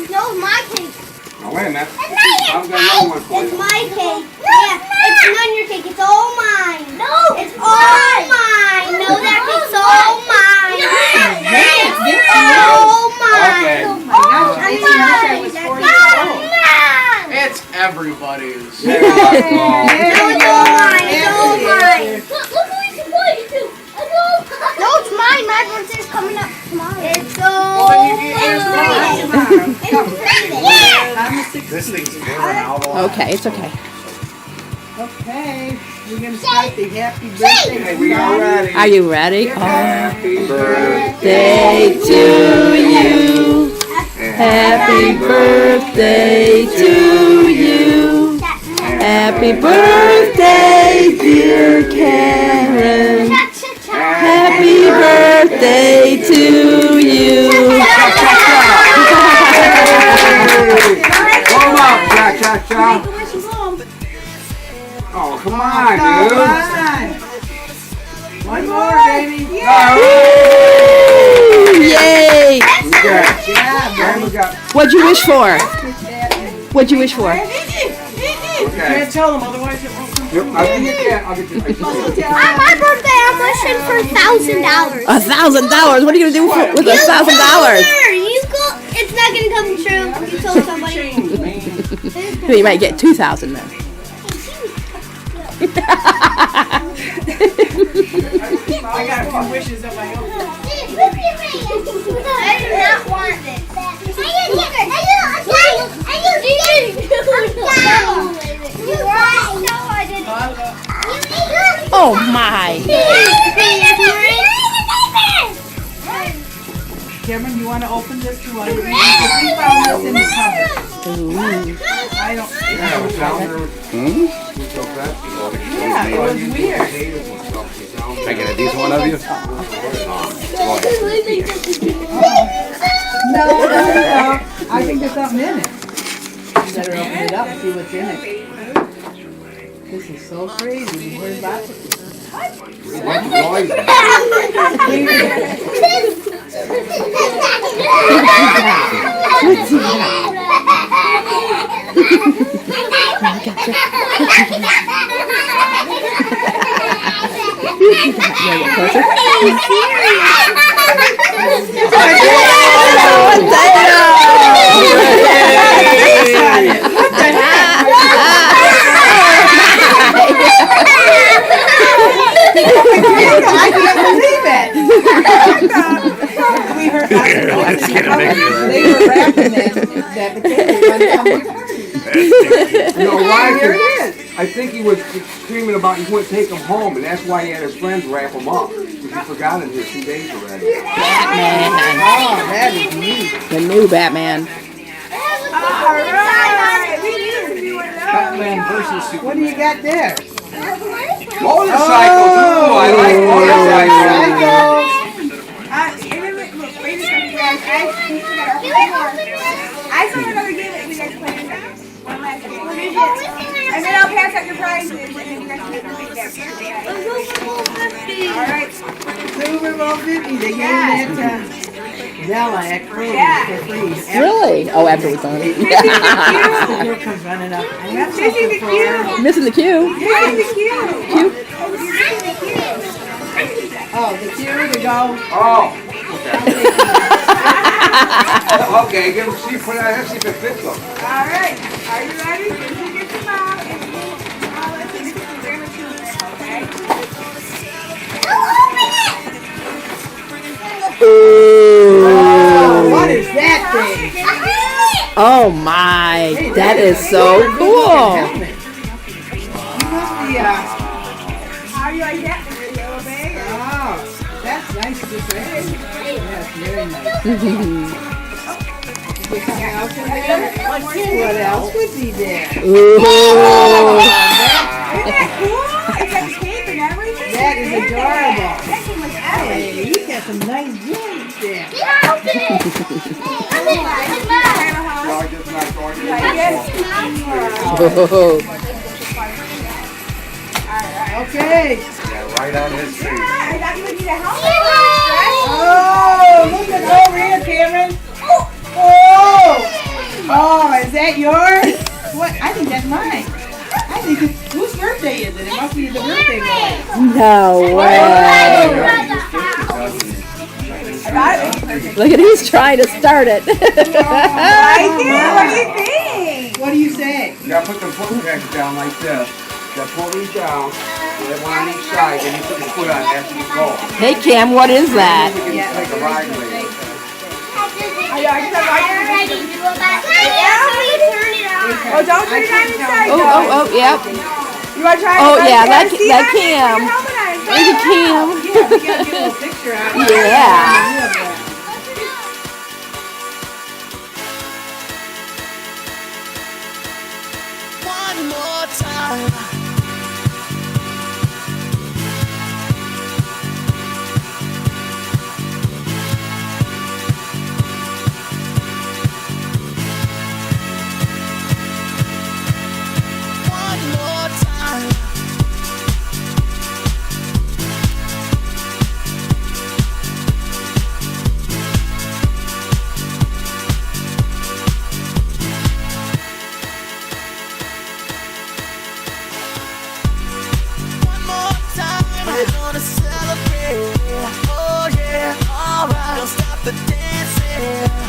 No, my cake. Oh, wait a minute. I've got another one for It's you. my cake. Yeah, it's not your cake. It's all mine. No, it's all mine. No, that cake's all mine. It's all mine. Okay. It's everybody's. There No, you go. it's all mine. It's all mine. Look who he's supposed to. No, it's mine. My birthday's coming up tomorrow. It's all This thing's burning out all. Okay, it's okay. Okay, we're going to start the happy birthday. Okay, we are ready. Are you ready? Happy Birthday to you. Happy birthday to you. Happy birthday, dear Karen. Happy birthday to you. Hold up, cha-cha-cha. Oh, come on, dude. One more, baby. Yay! We got. What'd you wish for? What'd you wish for? Okay. Can't tell them, otherwise it won't come. Yep, I'll get you that. I'll get you. On my birthday, I'm wishing for $1,000. $1,000. What are you gonna do with $1,000? You go. It's not gonna come true. You told somebody. You might get 2,000 then. I got a few wishes of my own. I do not want this. Oh my! Cameron, you want to open this to us? We found this in the cupboard. I don't. Yeah, it was down there with Yeah, it was weird. I get a decent one of you? No. I think there's something in it. You better open it up and see what's in it. This is so crazy. Where's that? I can't believe it. We heard they were wrapping that potato one time. You know why? I think he was screaming about he wouldn't take them home, and that's why he had his friends wrap them up. He forgot it here 2 days already. Batman. Oh, that is neat. The new Batman. Batman versus Superman. What do you got there? Motorcycle, too. I like motorcycles. I still have another game that we guys play. One last game. What is it? And then I'll pass out your prizes and then you guys can make the big dance. Alright. Super Bowl 50. They gave that to Bella at Kroger's for free. Really? Oh, after it's on. Here comes running up. I have something for her. Missing the cue. Here's the cue. Oh, the cue to go. Oh. Okay, give him, see, put it out, let's see if it fits them. Alright. Are you ready? You get them out and let's see if we're going to do this, okay? Oh, what is that thing? Oh my! That is so cool. You must be, How do you like that? Is it yellow bag? oh, that's nice to say. That's very nice. What else would be there? Ooh. Isn't that cool? It's got tape and everything. That is adorable. That thing was epic. Hey, you got some nice jeans there. No, I just not going to. Oh. Okay. Yeah, right on his feet. I thought you would need a helmet. Oh, look at then it must be the real thing. Going. No way. I got it. Look at he's trying to start it. I did. What do you think? What do you say? You gotta put the foot pegs down like this. You gotta pull these down. You have one on each side, and you put your foot on after you go. Hey Cam, what is that? We can take a ride later. Oh, don't turn it on inside. Oh, yep. You want to try it? Oh, yeah, that See, Cam. put your helmet on. Look at Cam. Yeah, we gotta get a little picture out. Yeah. One more time. One more time. One more time. We're gonna celebrate. Oh yeah, alright. Don't stop the dancing.